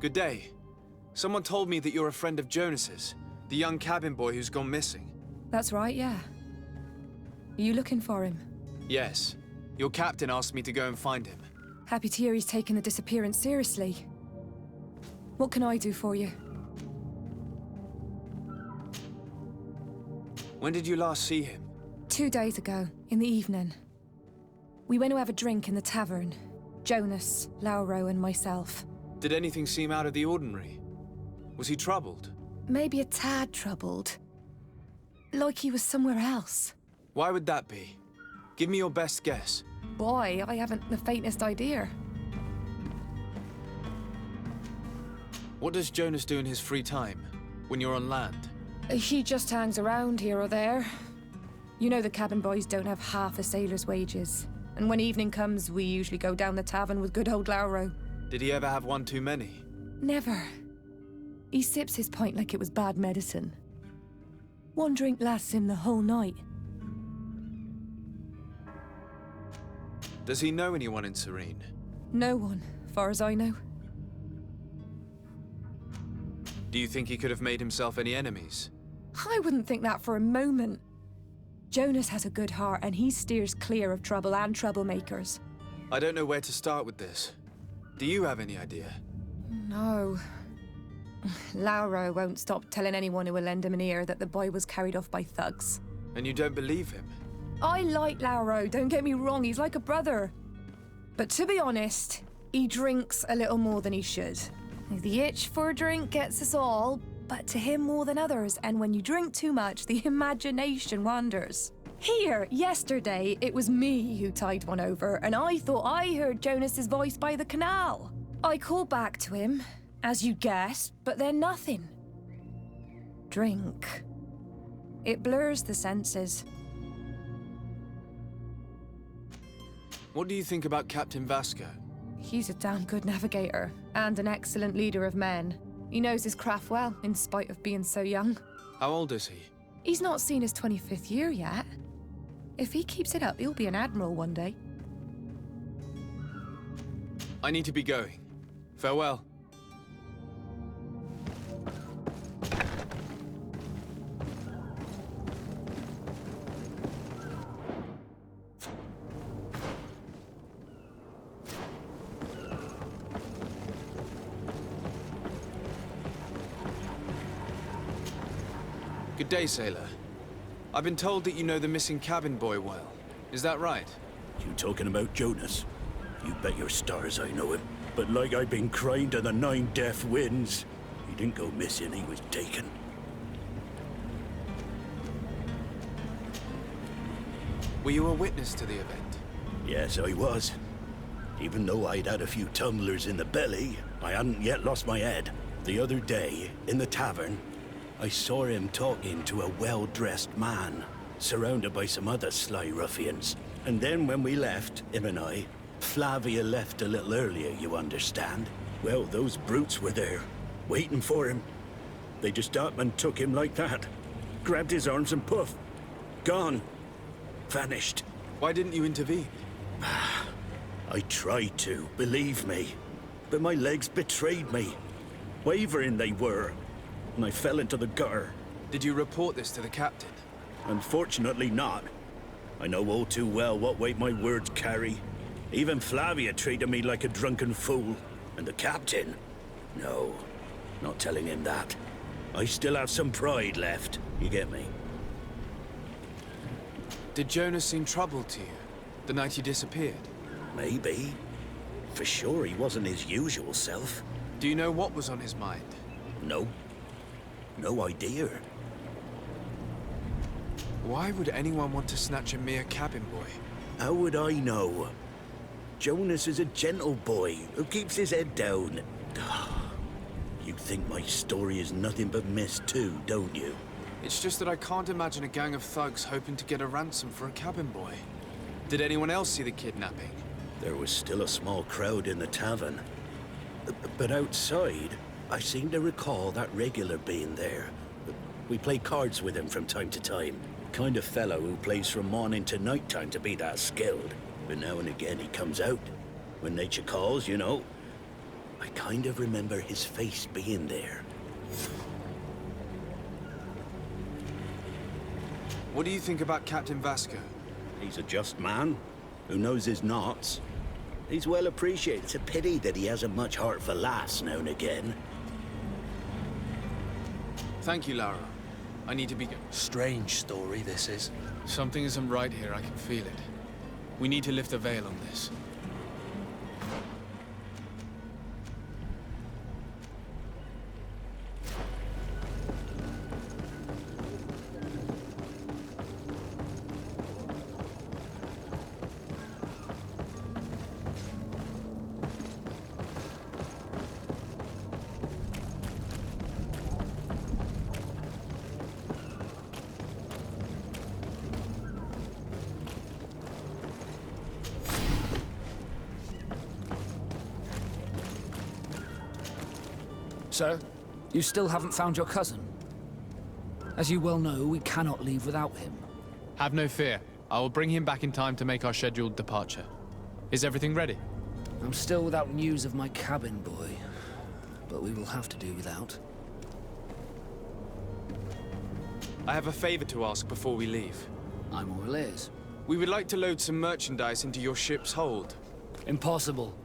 Good day. Someone told me that you're a friend of Jonas's, the young cabin boy who's gone missing. That's right, yeah. Are you looking for him? Yes. Your captain asked me to go and find him. Happy to hear he's taken the disappearance seriously. What can I do for you? When did you last see him? 2 days ago, in the evening. We went to have a drink in the tavern. Jonas, Lauro, and myself. Did anything seem out of the ordinary? Was he troubled? Maybe a tad troubled. Like he was somewhere else. Why would that be? Give me your best guess. Boy, I haven't the faintest idea. What does Jonas do in his free time, when you're on land? He just hangs around here or there. You know the cabin boys don't have half a sailor's wages. And when evening comes, we usually go down the tavern with good old Lauro. Did he ever have one too many? Never. He sips his pint like it was bad medicine. One drink lasts him the whole night. Does he know anyone in Serene? No one, far as I know. Do you think he could have made himself any enemies? I wouldn't think that for a moment. Jonas has a good heart and he steers clear of trouble and troublemakers. I don't know where to start with this. Do you have any idea? No. Lauro won't stop telling anyone who will lend him an ear that the boy was carried off by thugs. And you don't believe him? I like Lauro, don't get me wrong, he's like a brother. But to be honest, he drinks a little more than he should. The itch for a drink gets us all, but to him more than others, and when you drink too much, the imagination wanders. Here, yesterday, it was me who tied one over, and I thought I heard Jonas's voice by the canal. I called back to him, as you guessed, but then nothing. Drink. It blurs the senses. What do you think about Captain Vasco? He's a damn good navigator, and an excellent leader of men. He knows his craft well, in spite of being so young. How old is he? He's not seen his 25th year yet. If he keeps it up, he'll be an admiral one day. I need to be going. Farewell. Good day, sailor. I've been told that you know the missing cabin boy well. Is that right? You talking about Jonas? You bet your stars I know him. But like I've been crying to the 9 deaf winds, he didn't go missing, he was taken. Were you a witness to the event? Yes, I was. Even though I'd had a few tumblers in the belly, I hadn't yet lost my head. The other day, in the tavern, I saw him talking to a well-dressed man, surrounded by some other sly ruffians. And then when we left, him and I, Flavia left a little earlier, you understand. Well, those brutes were there, waiting for him. They just up and took him like that. Grabbed his arms and poof, gone. Vanished. Why didn't you intervene? I tried to, believe me. But my legs betrayed me. Wavering they were. And I fell into the gutter. Did you report this to the captain? Unfortunately not. I know all too well what weight my words carry. Even Flavia treated me like a drunken fool. And the captain? No, not telling him that. I still have some pride left, you get me? Did Jonas seem troubled to you, the night he disappeared? Maybe. For sure he wasn't his usual self. Do you know what was on his mind? No. No idea. Why would anyone want to snatch a mere cabin boy? How would I know? Jonas is a gentle boy who keeps his head down. You think my story is nothing but mist too, don't you? It's just that I can't imagine a gang of thugs hoping to get a ransom for a cabin boy. Did anyone else see the kidnapping? There was still a small crowd in the tavern. But outside, I seem to recall that regular being there. We play cards with him from time to time. Kind of fellow who plays from morning to night time to be that skilled. But now and again he comes out. When nature calls, you know. I kind of remember his face being there. What do you think about Captain Vasco? He's a just man who knows his knots. He's well appreciated. It's a pity that he hasn't much heart for laughs now and again. Thank you, Lara. I need to be... Strange story, this is. Something isn't right here, I can feel it. We need to lift the veil on this. Sir, you still haven't found your cousin. As you well know, we cannot leave without him. Have no fear. I will bring him back in time to make our scheduled departure. Is everything ready? I'm still without news of my cabin boy, but we will have to do without. I have a favor to ask before we leave. I'm all ears. We would like to load some merchandise into your ship's hold. Impossible.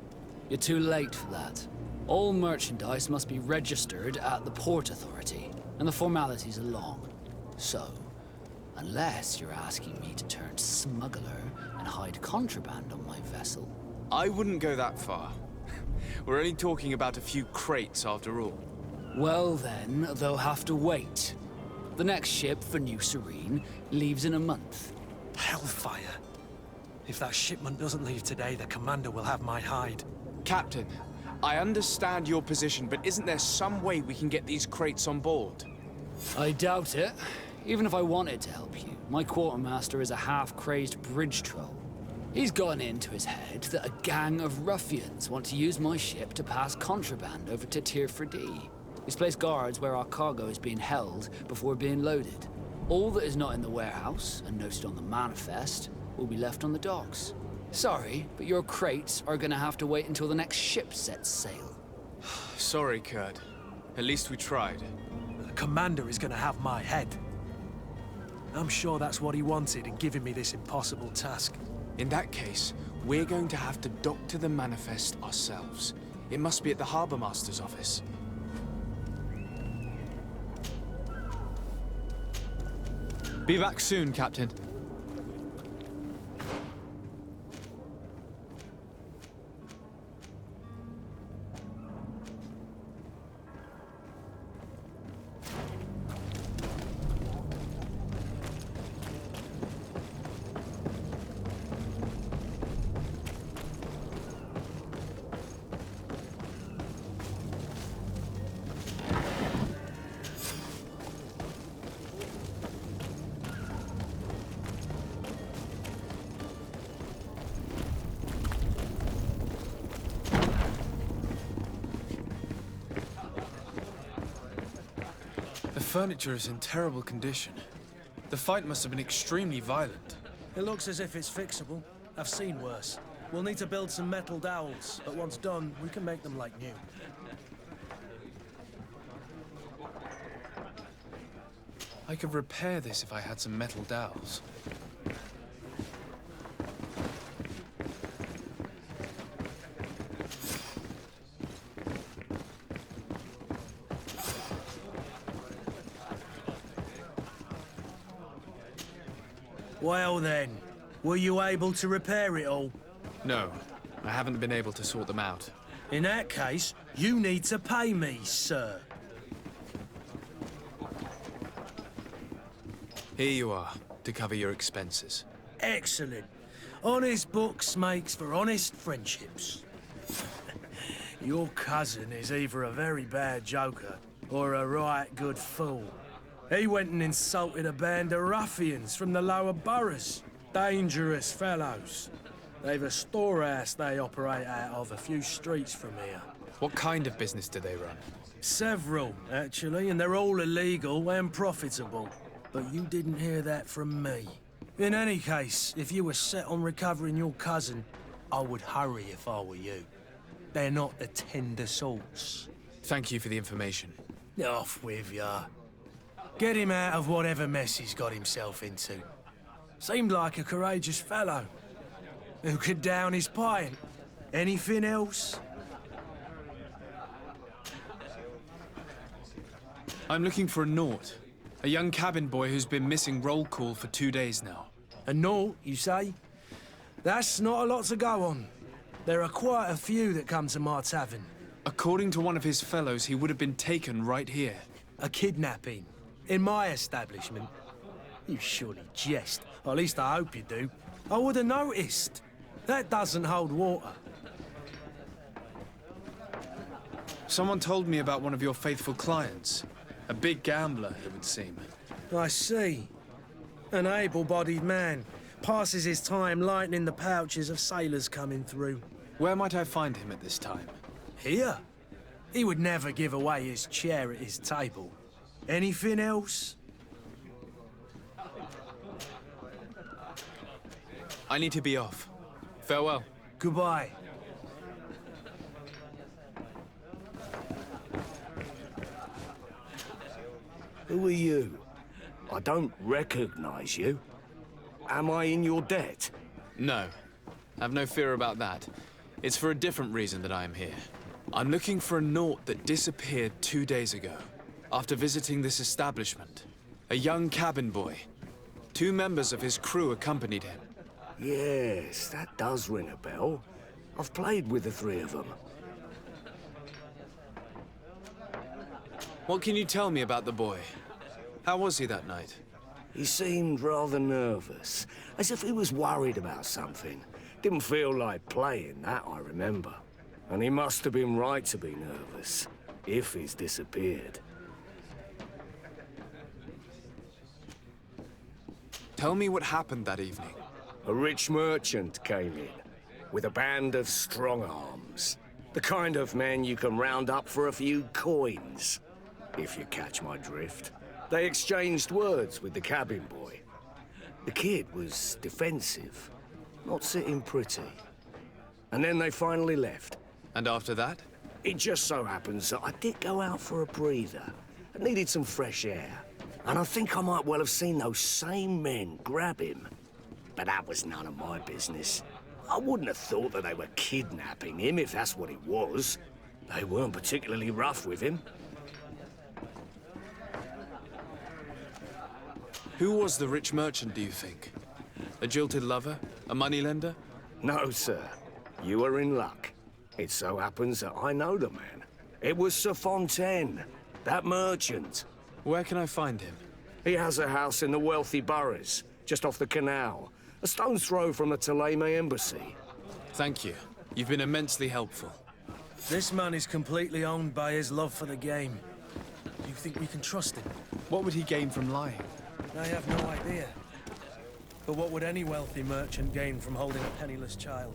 You're too late for that. All merchandise must be registered at the Port Authority, and the formalities are long. So, unless you're asking me to turn smuggler and hide contraband on my vessel. I wouldn't go that far. We're only talking about a few crates after all. Well then, they'll have to wait. The next ship for New Serene leaves in a month. Hellfire. If that shipment doesn't leave today, the commander will have my hide. Captain, I understand your position, but isn't there some way we can get these crates on board? I doubt it. Even if I wanted to help you, my quartermaster is a half-crazed bridge troll. He's gotten into his head that a gang of ruffians want to use my ship to pass contraband over to Tier 4D. He's placed guards where our cargo is being held before being loaded. All that is not in the warehouse, and noted on the manifest, will be left on the docks. Sorry, but your crates are gonna have to wait until the next ship sets sail. Sorry, Kurt. At least we tried. The commander is gonna have my head. I'm sure that's what he wanted in giving me this impossible task. In that case, we're going to have to dock to the manifest ourselves. It must be at the Harbour Master's office. Be back soon, Captain. The furniture is in terrible condition. The fight must have been extremely violent. It looks as if it's fixable. I've seen worse. We'll need to build some metal dowels, but once done, we can make them like new. I could repair this if I had some metal dowels. Well then, were you able to repair it all? No, I haven't been able to sort them out. In that case, you need to pay me, sir. Here you are, to cover your expenses. Excellent. Honest books makes for honest friendships. Your cousin is either a very bad joker or a right good fool. He went and insulted a band of ruffians from the lower boroughs. Dangerous fellows. They've a storehouse they operate out of a few streets from here. What kind of business do they run? Several, actually, and they're all illegal and profitable. But you didn't hear that from me. In any case, if you were set on recovering your cousin, I would hurry if I were you. they're not the tender sorts. Thank you for the information. Off with ya. Get him out of whatever mess he's got himself into. Seemed like a courageous fellow. Who could down his pint? Anything else? I'm looking for a Naut. A young cabin boy who's been missing roll call for 2 days now. A Naut, you say? That's not a lot to go on. There are quite a few that come to my tavern. According to one of his fellows, he would have been taken right here. A kidnapping? In my establishment? You surely jest. Or at least I hope you do. I would have noticed. That doesn't hold water. Someone told me about one of your faithful clients. A big gambler, it would seem. I see. An able-bodied man. Passes his time lightening the pouches of sailors coming through. Where might I find him at this time? Here? He would never give away his chair at his table. Anything else? I need to be off. Farewell. Goodbye. Who are you? I don't recognize you. Am I in your debt? No. Have no fear about that. It's for a different reason that I am here. I'm looking for a Naut that disappeared 2 days ago, after visiting this establishment. A young cabin boy. 2 members of his crew accompanied him. Yes, that does ring a bell. I've played with the 3 of them. What can you tell me about the boy? How was he that night? He seemed rather nervous, as if he was worried about something. Didn't feel like playing, that I remember. And he must have been right to be nervous, if he's disappeared. Tell me what happened that evening. A rich merchant came in, with a band of strong arms. The kind of men you can round up for a few coins, if you catch my drift. They exchanged words with the cabin boy. The kid was defensive, not sitting pretty. And then they finally left. And after that? It just so happens that I did go out for a breather. I needed some fresh air. And I think I might well have seen those same men grab him. But that was none of my business. I wouldn't have thought that they were kidnapping him if that's what it was. They weren't particularly rough with him. Who was the rich merchant, do you think? A jilted lover? A moneylender? No, sir. You are in luck. It so happens that I know the man. It was Sir Fontaine, that merchant. Where can I find him? He has a house in the wealthy boroughs, just off the canal. A stone's throw from the Tiseba embassy. Thank you. You've been immensely helpful. This man is completely owned by his love for the game. Do you think we can trust him? What would he gain from lying? I have no idea. But what would any wealthy merchant gain from holding a penniless child?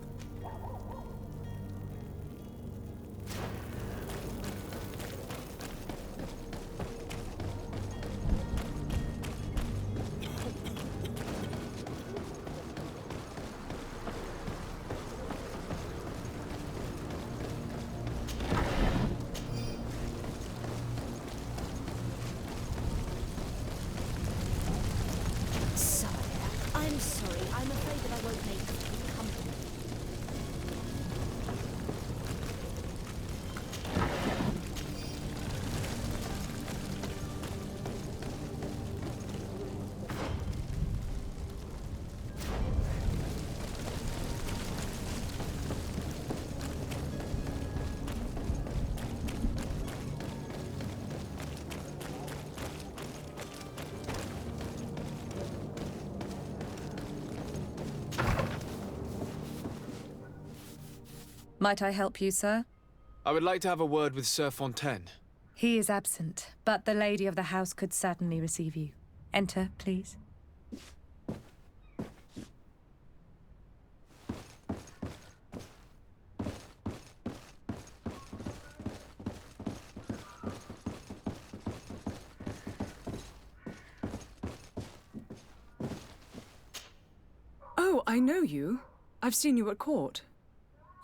I'm sorry. I'm afraid that I won't make you company. Might I help you, sir? I would like to have a word with Sir Fontaine. He is absent, but the lady of the house could certainly receive you. Enter, please. Oh, I know you. I've seen you at court.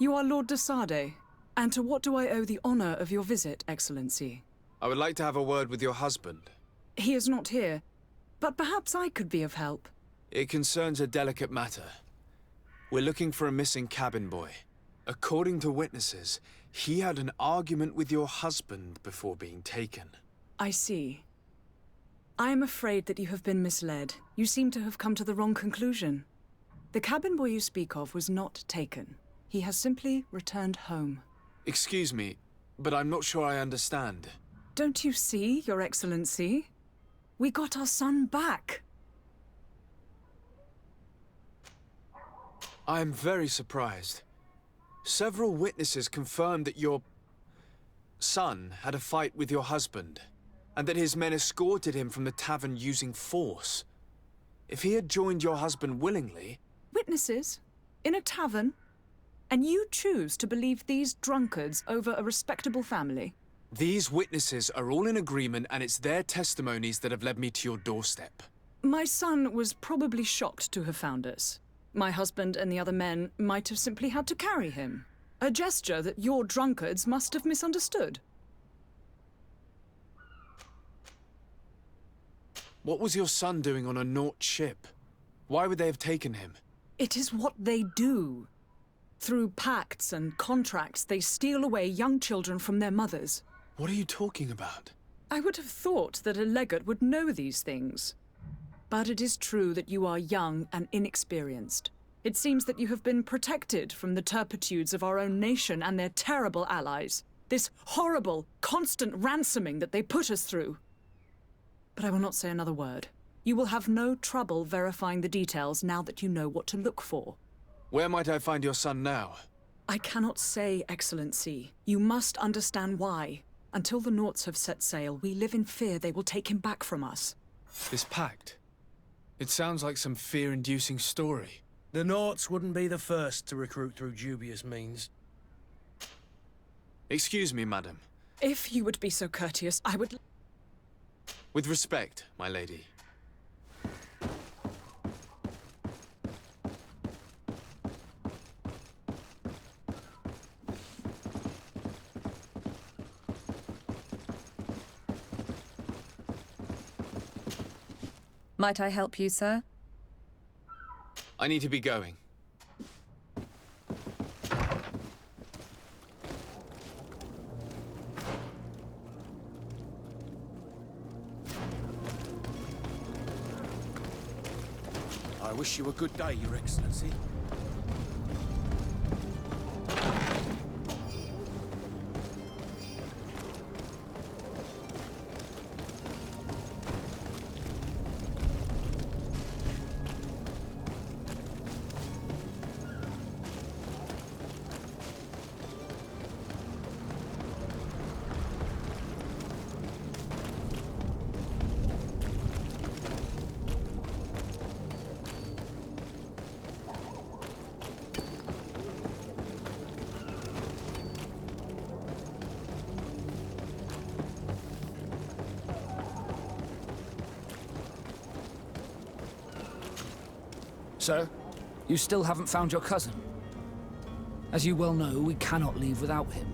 You are Lord de Sade. And to what do I owe the honor of your visit, Excellency? I would like to have a word with your husband. He is not here, but perhaps I could be of help. It concerns a delicate matter. We're looking for a missing cabin boy. According to witnesses, he had an argument with your husband before being taken. I see. I am afraid that you have been misled. You seem to have come to the wrong conclusion. The cabin boy you speak of was not taken. He has simply returned home. Excuse me, but I'm not sure I understand. Don't you see, Your Excellency? We got our son back. I am very surprised. Several witnesses confirmed that your son had a fight with your husband, and that his men escorted him from the tavern using force. If he had joined your husband willingly... Witnesses? In a tavern? And you choose to believe these drunkards over a respectable family? These witnesses are all in agreement, and it's their testimonies that have led me to your doorstep. My son was probably shocked to have found us. My husband and the other men might have simply had to carry him. A gesture that your drunkards must have misunderstood. What was your son doing on a Naut ship? Why would they have taken him? It is what they do. Through pacts and contracts, they steal away young children from their mothers. What are you talking about? I would have thought that a legate would know these things. But it is true that you are young and inexperienced. It seems that you have been protected from the turpitudes of our own nation and their terrible allies. This horrible, constant ransoming that they put us through. But I will not say another word. You will have no trouble verifying the details now that you know what to look for. Where might I find your son now? I cannot say, Excellency. You must understand why. Until the Nauts have set sail, we live in fear they will take him back from us. This pact? It sounds like some fear-inducing story. The Nauts wouldn't be the first to recruit through dubious means. Excuse me, madam. If you would be so courteous, I would... With respect, my lady. Might I help you, sir? I need to be going. I wish you a good day, Your Excellency. Sir, you still haven't found your cousin. As you well know, we cannot leave without him.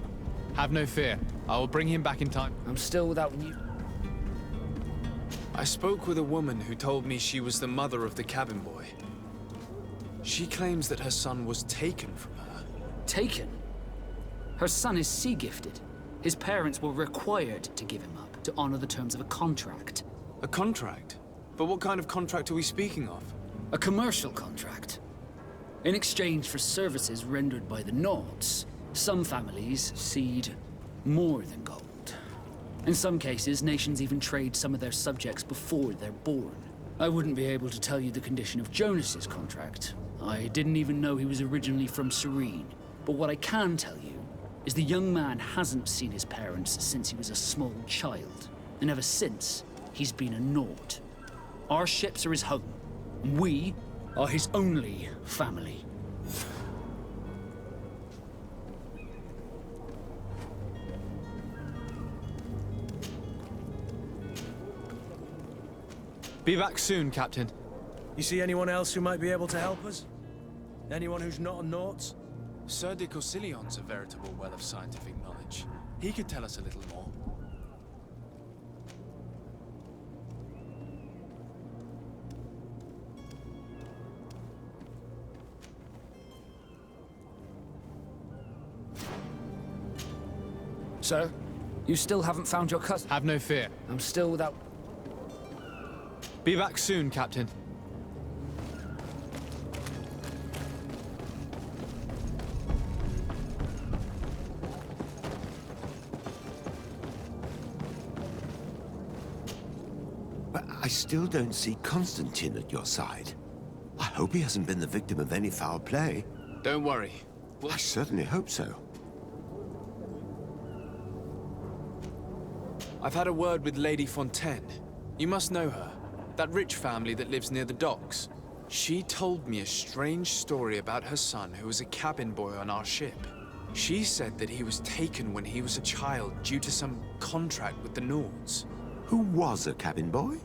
Have no fear. I will bring him back in time. I'm still without you. I spoke with a woman who told me she was the mother of the cabin boy. She claims that her son was taken from her. Taken? Her son is sea-gifted. His parents were required to give him up to honor the terms of a contract. A contract? But what kind of contract are we speaking of? A commercial contract. In exchange for services rendered by the Nauts, some families cede more than gold. In some cases, nations even trade some of their subjects before they're born. I wouldn't be able to tell you the condition of Jonas's contract. I didn't even know he was originally from Serene. But what I can tell you is the young man hasn't seen his parents since he was a small child. And ever since, he's been a Naut. Our ships are his home. We are his only family. Be back soon, Captain. You see anyone else who might be able to help us? Anyone who's not a Naut? Sir de Corsillion's a veritable well of scientific knowledge. He could tell us a little more. Sir, you still haven't found your cousin? Have no fear. I'm still without... Be back soon, Captain. But I still don't see Constantine at your side. I hope he hasn't been the victim of any foul play. Don't worry. I certainly hope so. I've had a word with Lady Fontaine. You must know her. That rich family that lives near the docks. She told me a strange story about her son who was a cabin boy on our ship. She said that he was taken when he was a child due to some contract with the Nords. Who was a cabin boy?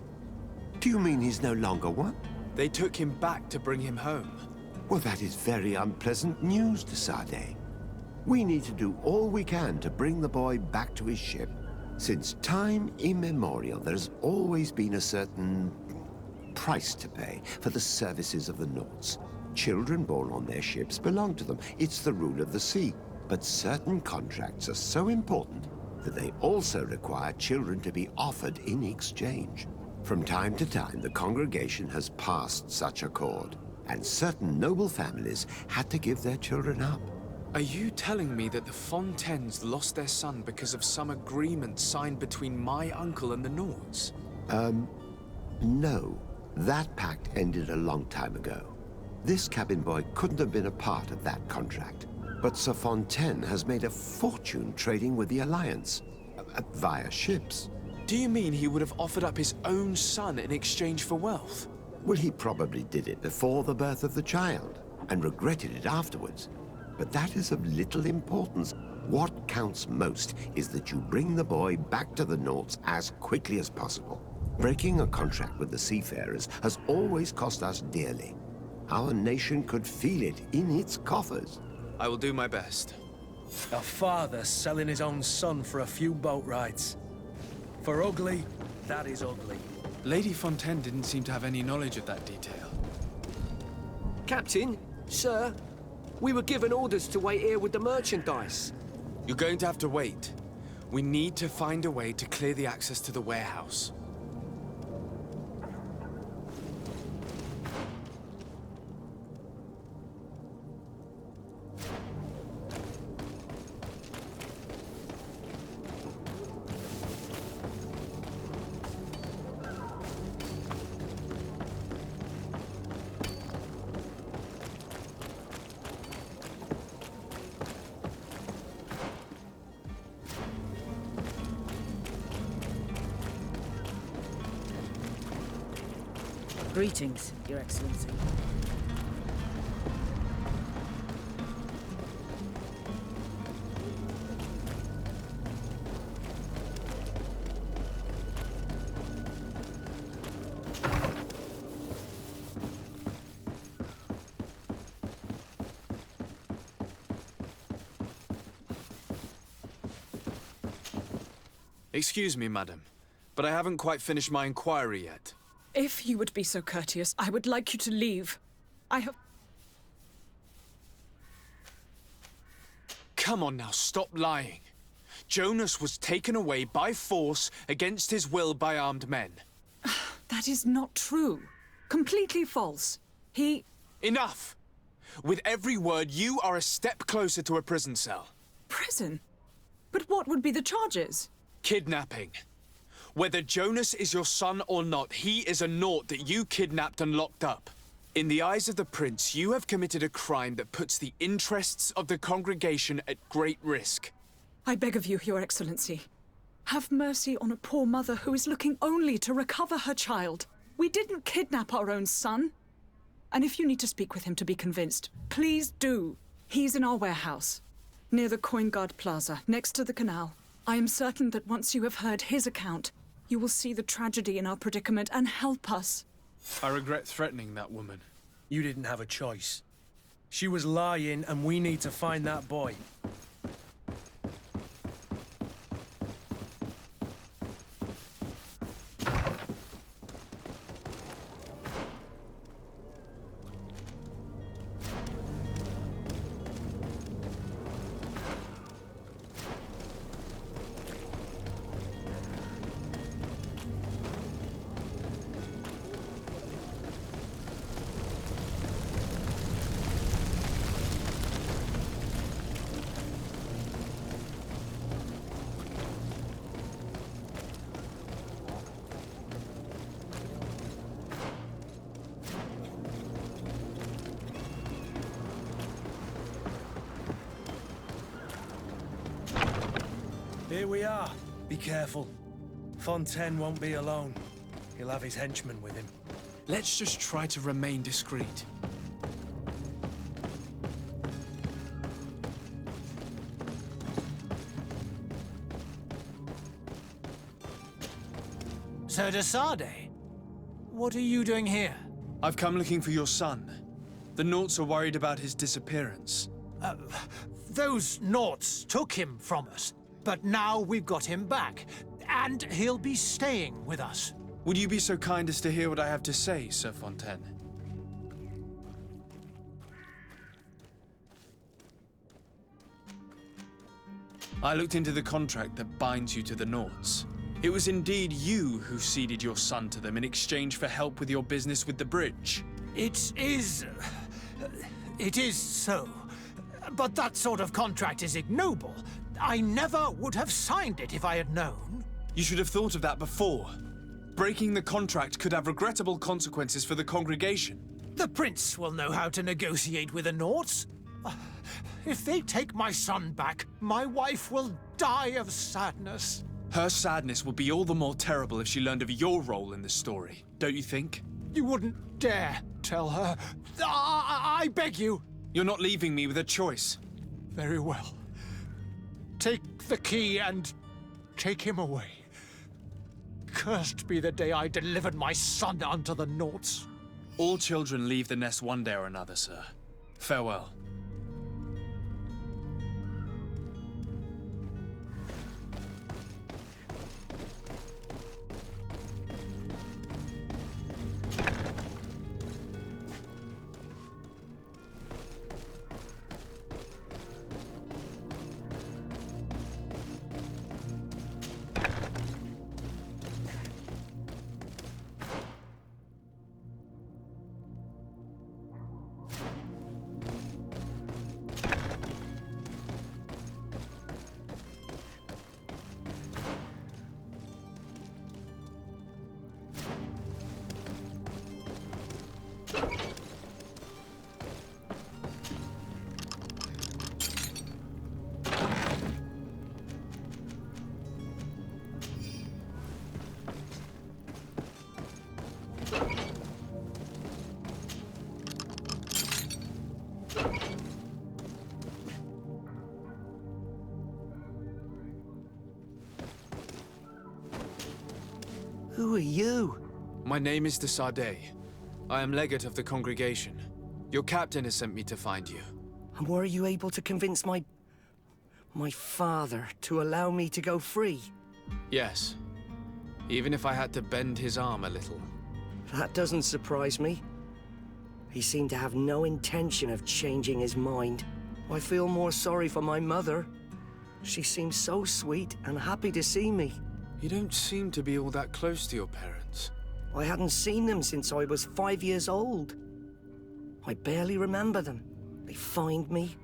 Do you mean he's no longer one? They took him back to bring him home. Well, that is very unpleasant news, Tiseba. We need to do all we can to bring the boy back to his ship. Since time immemorial, there's always been a certain price to pay for the services of the Nords. Children born on their ships belong to them. It's the rule of the sea. But certain contracts are so important that they also require children to be offered in exchange. From time to time, the congregation has passed such accord, and certain noble families had to give their children up. Are you telling me that the Fontaines lost their son because of some agreement signed between my uncle and the Nords? No. That pact ended a long time ago. This cabin boy couldn't have been a part of that contract. But Sir Fontaine has made a fortune trading with the Alliance, via ships. Do you mean he would have offered up his own son in exchange for wealth? Well, he probably did it before the birth of the child, and regretted it afterwards. But that is of little importance. What counts most is that you bring the boy back to the Nords as quickly as possible. Breaking a contract with the seafarers has always cost us dearly. Our nation could feel it in its coffers. I will do my best. A father selling his own son for a few boat rides. For ugly, that is ugly. Lady Fontaine didn't seem to have any knowledge of that detail. Captain, sir, we were given orders to wait here with the merchandise. You're going to have to wait. We need to find a way to clear the access to the warehouse. Greetings, Your Excellency. Excuse me, madam, but I haven't quite finished my inquiry yet. If you would be so courteous, I would like you to leave. I have... Come on now, stop lying. Jonas was taken away by force against his will by armed men. That is not true. Completely false. He... Enough! With every word, you are a step closer to a prison cell. Prison? But what would be the charges? Kidnapping. Whether Jonas is your son or not, he is a Nort that you kidnapped and locked up. In the eyes of the Prince, you have committed a crime that puts the interests of the congregation at great risk. I beg of you, Your Excellency. Have mercy on a poor mother who is looking only to recover her child. We didn't kidnap our own son. And if you need to speak with him to be convinced, please do. He's in our warehouse, near the Coin Guard Plaza, next to the canal. I am certain that once you have heard his account, you will see the tragedy in our predicament and help us. I regret threatening that woman. You didn't have a choice. She was lying, and we need to find that boy. Here we are. Be careful. Fontaine won't be alone. He'll have his henchmen with him. Let's just try to remain discreet. Sir Tiseba, what are you doing here? I've come looking for your son. The Naughts are worried about his disappearance. Those Naughts took him from us, but now we've got him back, and he'll be staying with us. Would you be so kind as to hear what I have to say, Sir Fontaine? I looked into the contract that binds you to the Naughts. It was indeed you who ceded your son to them in exchange for help with your business with the bridge. It is so. But that sort of contract is ignoble. I never would have signed it if I had known. You should have thought of that before. Breaking the contract could have regrettable consequences for the congregation. The prince will know how to negotiate with the Naughts. If they take my son back, my wife will die of sadness. Her sadness would be all the more terrible if she learned of your role in the story, don't you think? You wouldn't dare tell her. I beg you. You're not leaving me with a choice. Very well. Take the key and take him away. Cursed be the day I delivered my son unto the Naughts. All children leave the nest one day or another, sir. Farewell. Who are you? My name is Tiseba. I am legate of the congregation. Your captain has sent me to find you. And were you able to convince my father to allow me to go free? Yes. Even if I had to bend his arm a little. That doesn't surprise me. He seemed to have no intention of changing his mind. I feel more sorry for my mother. She seemed so sweet and happy to see me. You don't seem to be all that close to your parents. I hadn't seen them since I was 5 years old. I barely remember them. They find me,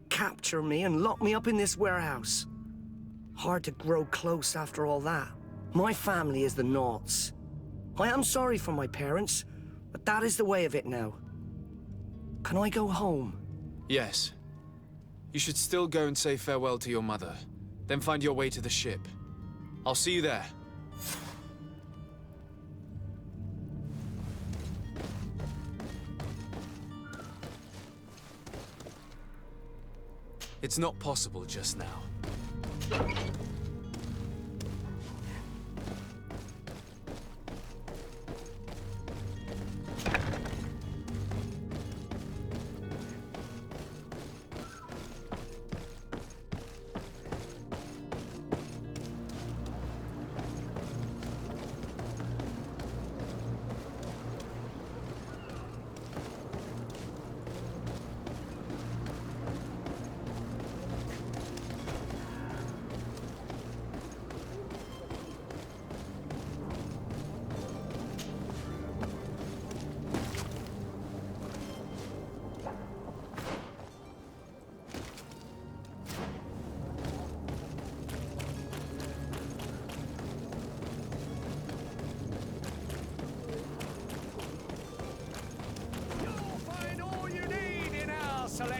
capture me, and lock me up in this warehouse. Hard to grow close after all that. My family is the Naughts. I am sorry for my parents, but that is the way of it now. Can I go home? Yes. You should still go and say farewell to your mother. Then find your way to the ship. I'll see you there. It's not possible just now.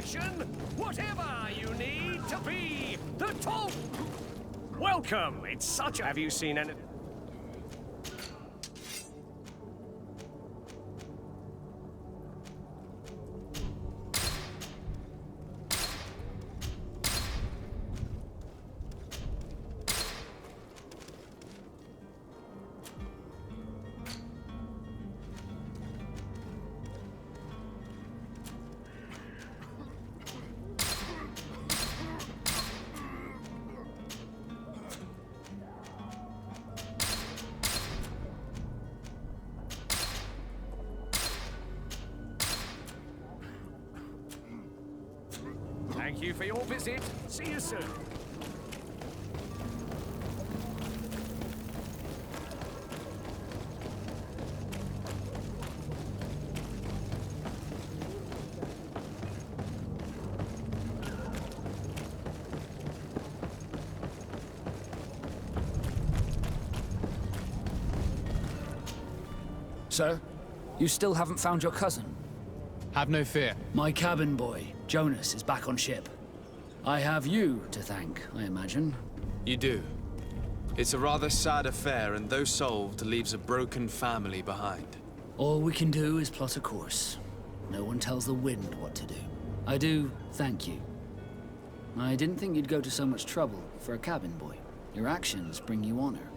fashion, whatever you need to be the top. Welcome. It's such a... Have you seen any... Thank you for your visit. See you soon. Sir, you still haven't found your cousin? Have no fear. My cabin boy, Jonas, is back on ship. I have you to thank, I imagine. You do. It's a rather sad affair, and though solved, leaves a broken family behind. All we can do is plot a course. No one tells the wind what to do. I do thank you. I didn't think you'd go to so much trouble for a cabin boy. Your actions bring you honor.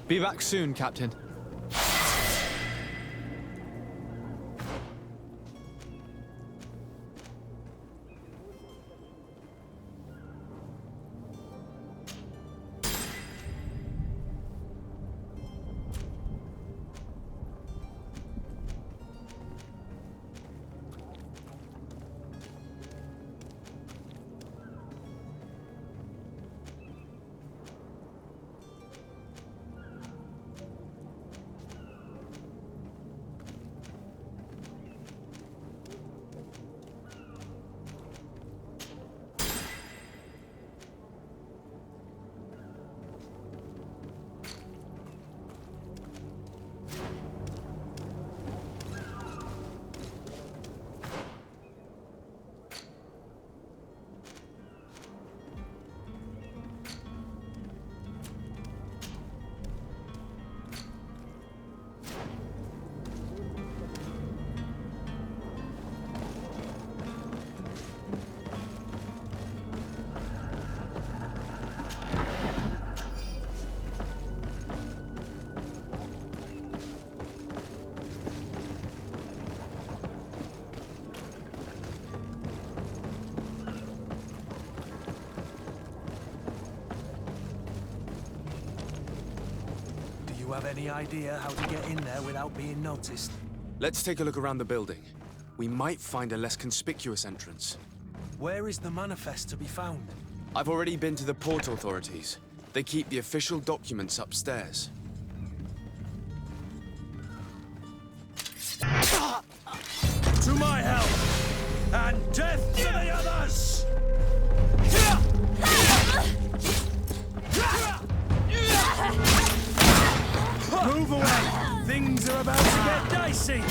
Be back soon, Captain. Do you have any idea how to get in there without being noticed? Let's take a look around the building. We might find a less conspicuous entrance. Where is the manifest to be found? I've already been to the port authorities. They keep the official documents upstairs. To my help! And death to the others! Move away! Things are about to get dicey!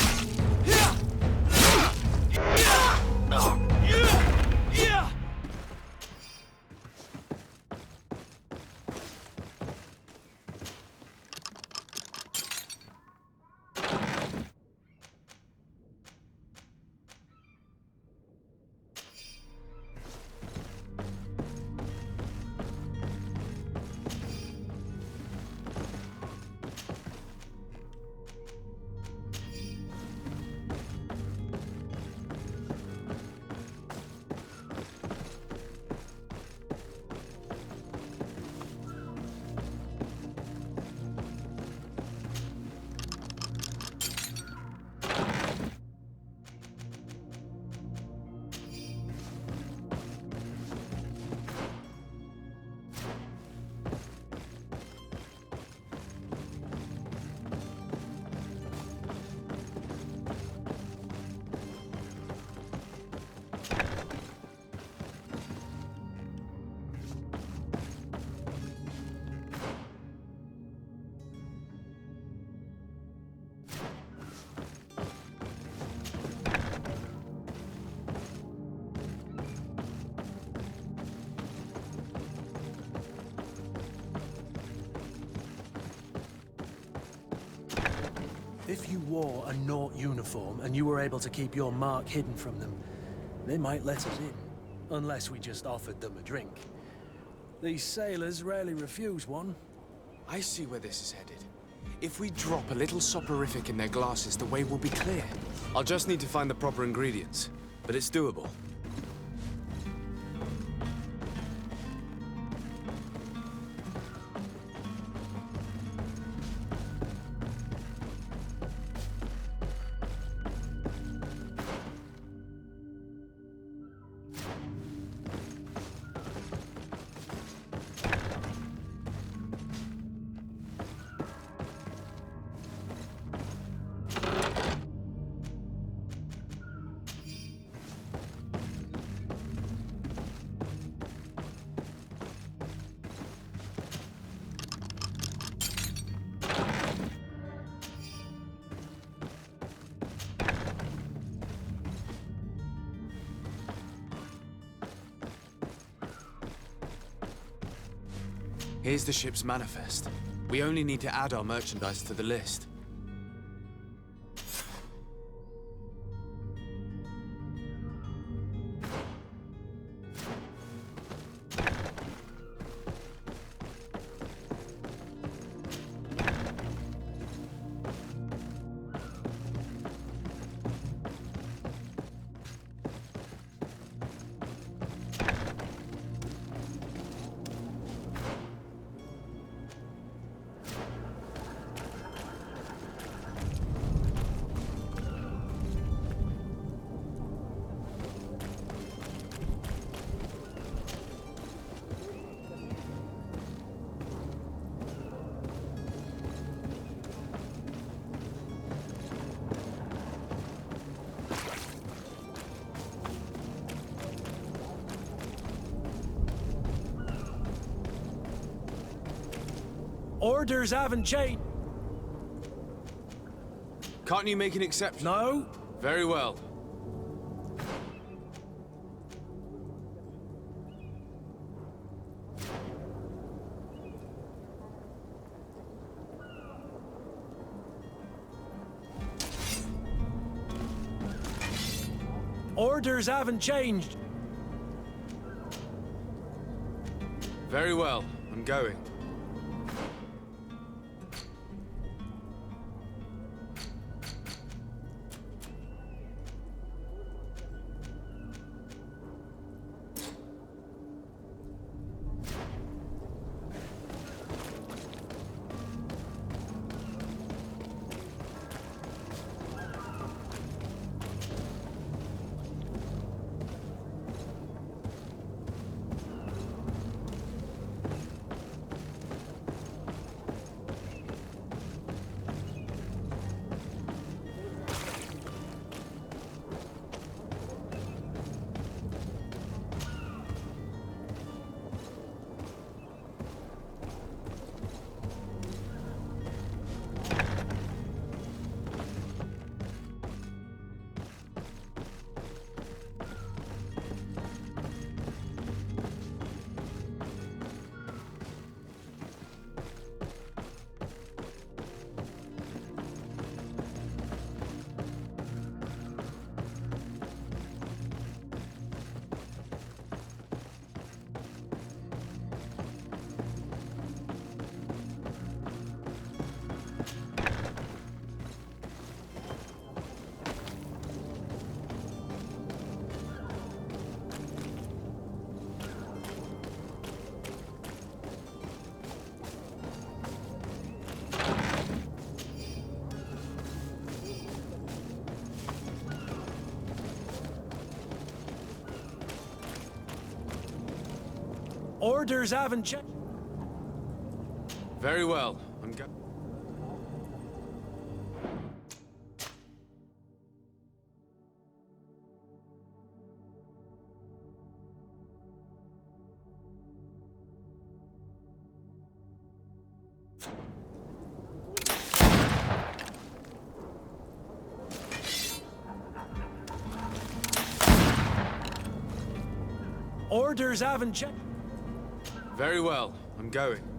if you wore a Naut uniform and you were able to keep your mark hidden from them, they might let us in. Unless we just offered them a drink. These sailors rarely refuse one. I see where this is headed. If we drop a little soporific in their glasses, the way will be clear. I'll just need to find the proper ingredients, but it's doable. Here's the ship's manifest. We only need to add our merchandise to the list. Orders haven't changed. Can't you make an exception? No. Very well. Orders haven't changed. Very well. I'm going. Orders haven't changed. Very well. I'm go. Orders haven't changed. Very well. I'm going.